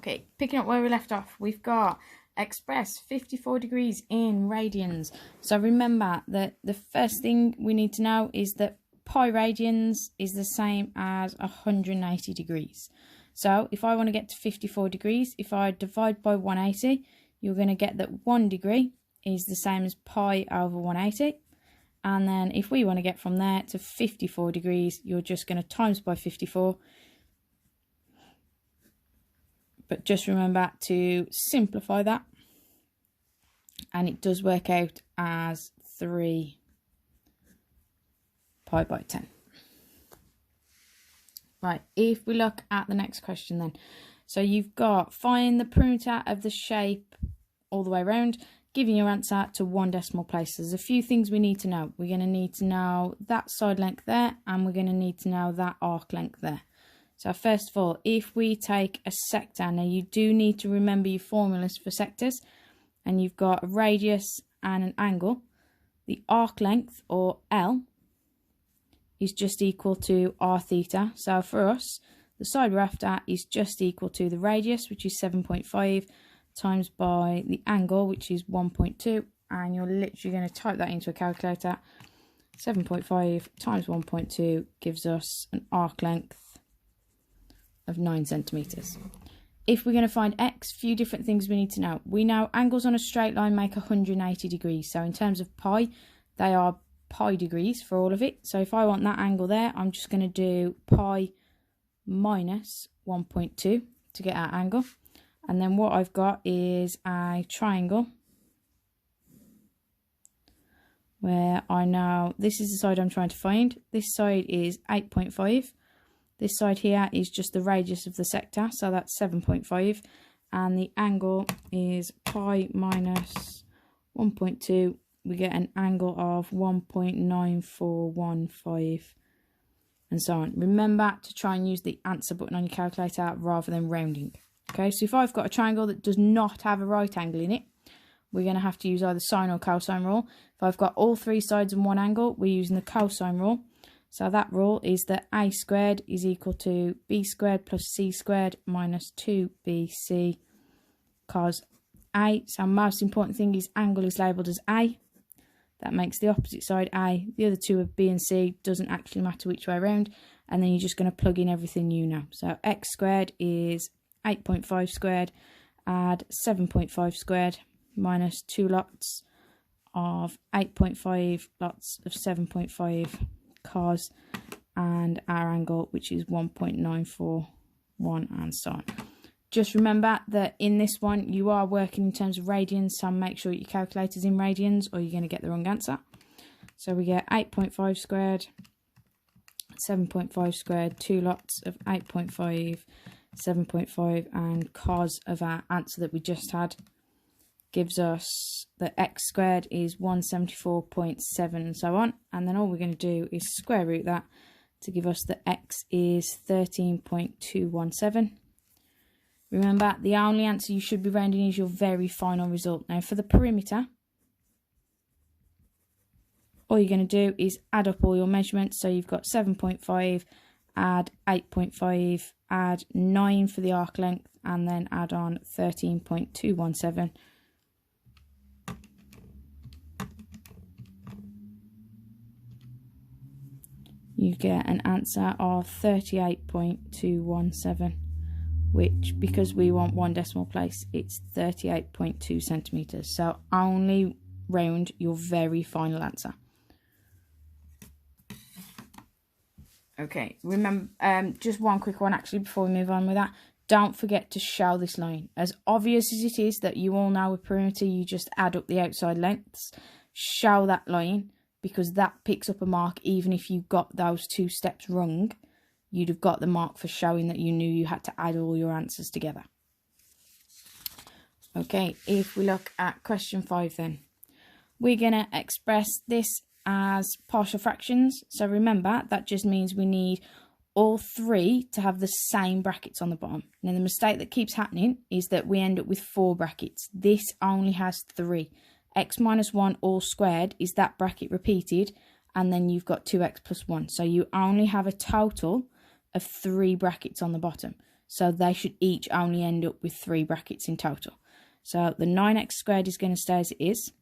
Okay, picking up where we left off, we've got express 54 degrees in radians. So remember that the first thing we need to know is that pi radians is the same as 180 degrees. So if I want to get to 54 degrees, if I divide by 180, you're going to get that 1 degree is the same as pi over 180. And then if we want to get from there to 54 degrees, you're just going to times by 54. But just remember to simplify that. And it does work out as 3 pi by 10. Right, if we look at the next question then. So you've got find the perimeter of the shape all the way around, giving your answer to 1 decimal place. There's a few things we need to know. We're going to need to know that side length there, and we're going to need to know that arc length there. So first of all, if we take a sector, now you do need to remember your formulas for sectors, and you've got a radius and an angle. The arc length, or L, is just equal to r theta. So for us, the side we're after is just equal to the radius, which is 7.5, times by the angle, which is 1.2, and you're literally going to type that into a calculator. 7.5 times 1.2 gives us an arc length of 9 centimeters. If we're going to find x, few different things we need to know. We know angles on a straight line make 180 degrees. So in terms of pi, they are pi degrees for all of it. So if I want that angle there, I'm just going to do pi minus 1.2 to get our angle. And then what I've got is a triangle where I know this is the side I'm trying to find. This side is 8.5. This side here is just the radius of the sector, so that's 7.5. And the angle is pi minus 1.2. We get an angle of 1.9415 and so on. Remember to try and use the answer button on your calculator rather than rounding. Okay, so if I've got a triangle that does not have a right angle in it, we're going to have to use either sine or cosine rule. If I've got all 3 sides and 1 angle, we're using the cosine rule. So that rule is that a squared is equal to b squared plus c squared minus 2bc cos a. So most important thing is angle is labelled as a. That makes the opposite side a. The other two are b and c. Doesn't actually matter which way around. And then you're just going to plug in everything you know. So x squared is 8.5 squared, add 7.5 squared, minus 2 lots of 8.5 lots of 7.5 cos, and our angle, which is 1.941, and so on. Just remember that in this one you are working in terms of radians, so make sure your calculator's in radians or you're going to get the wrong answer. So we get 8.5 squared, 7.5 squared, 2 lots of 8.5, 7.5, and cos of our answer that we just had gives us that x squared is 174.7 and so on. And then all we're going to do is square root that to give us that x is 13.217. Remember, the only answer you should be rounding is your very final result. Now for the perimeter, all you're going to do is add up all your measurements. So you've got 7.5, add 8.5, add 9 for the arc length, and then add on 13.217. You get an answer of 38.217, which, because we want 1 decimal place, it's 38.2 centimeters. So only round your very final answer. Okay, remember, just one quick one actually before we move on with that. Don't forget to show this line. As obvious as it is that you all know with perimeter you just add up the outside lengths, show that line, because that picks up a mark. Even if you got those 2 steps wrong, you'd have got the mark for showing that you knew you had to add all your answers together. Okay, if we look at question 5 then, we're going to express this as partial fractions. So remember, that just means we need all 3 to have the same brackets on the bottom. Now the mistake that keeps happening is that we end up with 4 brackets. This only has 3. X minus 1 all squared is that bracket repeated, and then you've got 2x plus 1. So you only have a total of 3 brackets on the bottom. So they should each only end up with 3 brackets in total. So the 9x squared is going to stay as it is.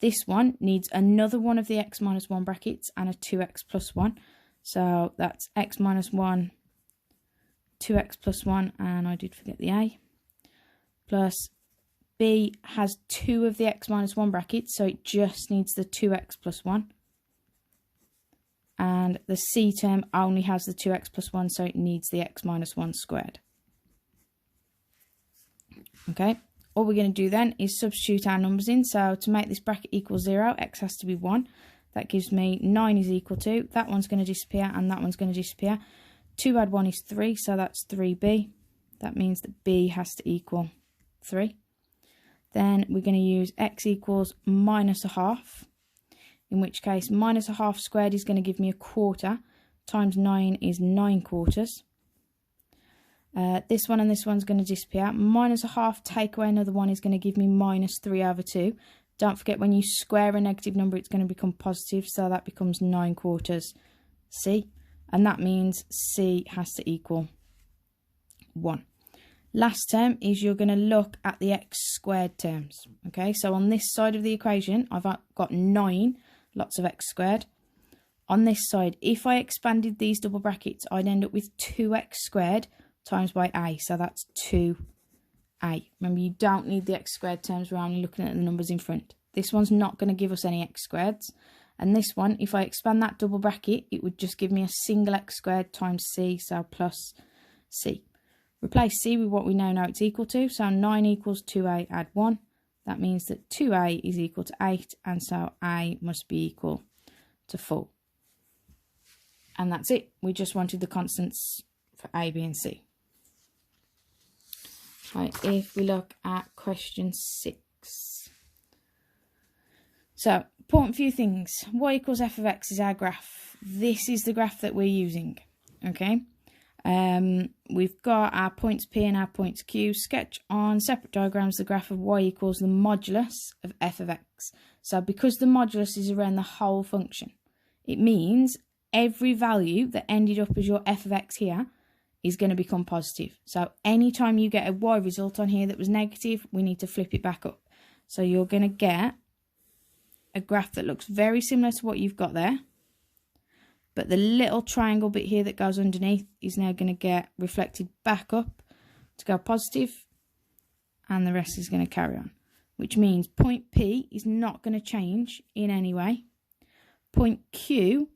This one needs another one of the x minus 1 brackets and a 2x plus 1. So that's x minus 1, 2x plus 1, and I did forget the a. Plus b has 2 of the x minus 1 brackets, so it just needs the 2x plus 1. And the c term only has the 2x plus 1, so it needs the x minus 1 squared. Okay. All we're going to do then is substitute our numbers in. So to make this bracket equal 0, x has to be 1. That gives me 9 is equal to, that one's going to disappear and that one's going to disappear. 2 add 1 is 3, so that's 3b. That means that b has to equal 3. Then we're going to use x equals minus a half, in which case minus a half squared is going to give me a quarter, times 9 is 9 quarters. This one and this one's going to disappear. Minus a half, take away another one, is going to give me minus 3 over 2. Don't forget, when you square a negative number, it's going to become positive, so that becomes 9 quarters c. And that means c has to equal 1. Last term is you're going to look at the x squared terms. Okay, so on this side of the equation, I've got 9 lots of x squared. On this side, if I expanded these double brackets, I'd end up with 2x squared times by a, so that's 2a. Remember, you don't need the x squared terms, we're only looking at the numbers in front. This one's not going to give us any x squareds. And this one, if I expand that double bracket, it would just give me a single x squared times c, so plus c. Replace c with what we now know it's equal to, so 9 equals 2a, add 1. That means that 2a is equal to 8, and so a must be equal to 4. And that's it. We just wanted the constants for a, b and c. Right, if we look at question 6. So, important few things. Y equals f of x is our graph. This is the graph that we're using. Okay. We've got our points P and our points Q. Sketch on separate diagrams the graph of y equals the modulus of f of x. So because the modulus is around the whole function, it means every value that ended up as your f of x here is going to become positive. So anytime you get a y result on here that was negative, we need to flip it back up. So you're going to get a graph that looks very similar to what you've got there. But the little triangle bit here that goes underneath is now going to get reflected back up to go positive, and the rest is going to carry on. Which means point P is not going to change in any way. Point Q,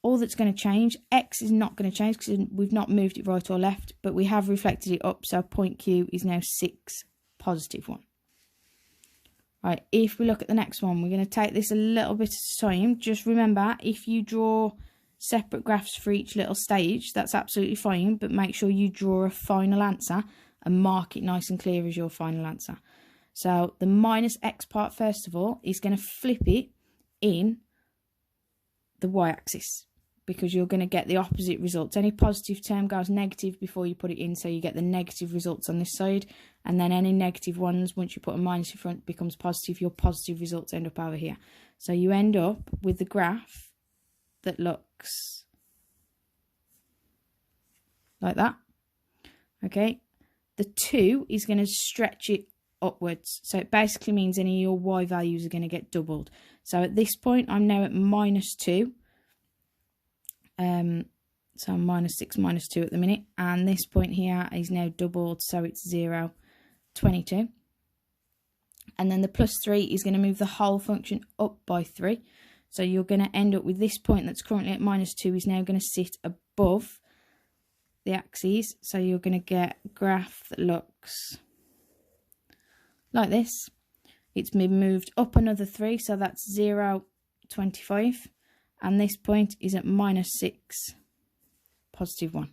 all that's going to change, X is not going to change because we've not moved it right or left, but we have reflected it up, so point Q is now 6, positive 1. Right, if we look at the next one, we're going to take this a little bit at a time. Just remember, if you draw separate graphs for each little stage, that's absolutely fine, but make sure you draw a final answer and mark it nice and clear as your final answer. So the minus x part, first of all, is going to flip it in the y-axis, because you're going to get the opposite results. Any positive term goes negative before you put it in, so you get the negative results on this side, and then any negative ones, once you put a minus in front, becomes positive. Your positive results end up over here. So you end up with the graph that looks like that. Okay, the 2 is going to stretch it upwards, so it basically means any of your y values are going to get doubled. So at this point, I'm now at minus 2. So I'm minus 6, minus 2 at the minute, and this point here is now doubled, so it's 0, 22. And then the plus 3 is going to move the whole function up by 3. So you're going to end up with this point that's currently at minus 2 is now going to sit above the axes. So you're going to get a graph that looks like this. It's been moved up another 3, so that's 0, 25. And this point is at minus 6, positive 1.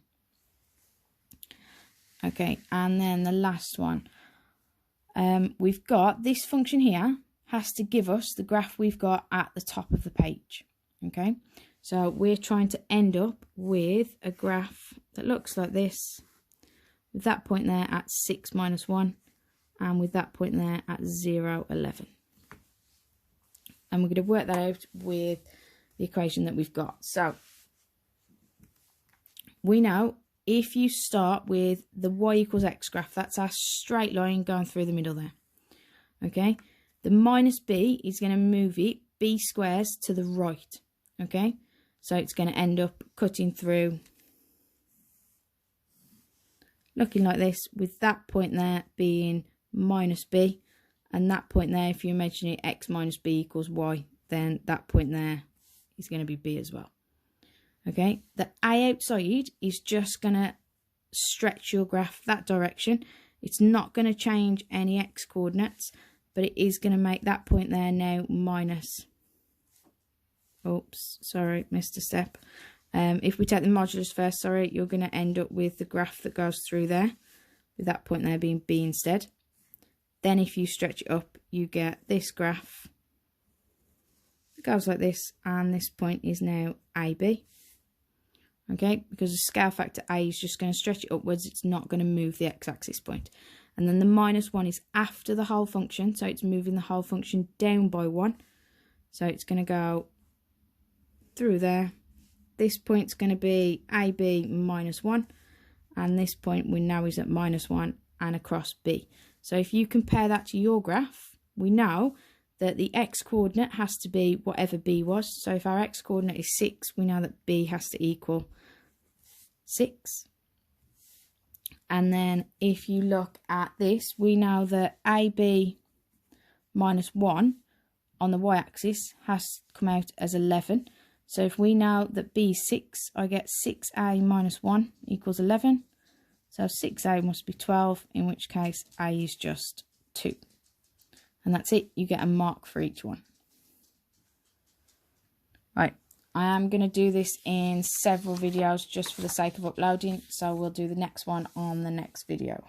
Okay, and then the last one. We've got this function here has to give us the graph we've got at the top of the page. Okay, so we're trying to end up with a graph that looks like this, with that point there at 6, minus 1, and with that point there at 0, 11. And we're going to work that out with the equation that we've got. So we know if you start with the y equals x graph, that's our straight line going through the middle there. Okay, the minus b is going to move it b squares to the right. Okay, so it's going to end up cutting through, looking like this, with that point there being minus b, and that point there, if you imagine it, x minus b equals y, then that point there is going to be b as well. Okay, the a outside is just going to stretch your graph that direction. It's not going to change any x coordinates, but it is going to make that point there now minus, oops, sorry, missed a step. If we take the modulus first, sorry, you're going to end up with the graph that goes through there, with that point there being b instead. Then if you stretch it up, you get this graph. It goes like this, and this point is now AB. Okay, because the scale factor A is just going to stretch it upwards, it's not going to move the x-axis point. And then the minus 1 is after the whole function, so it's moving the whole function down by 1. So it's going to go through there. This point's going to be AB minus 1, and this point we know is at minus 1 and across B. So if you compare that to your graph, we know that the x coordinate has to be whatever B was. So if our x coordinate is 6, we know that B has to equal 6. And then if you look at this, we know that AB minus 1 on the y-axis has to come out as 11. So if we know that B is 6, I get 6A minus 1 equals 11. So 6A must be 12, in which case A is just 2. And that's it. You get a mark for each one. Right. I am going to do this in several videos just for the sake of uploading. So we'll do the next one on the next video.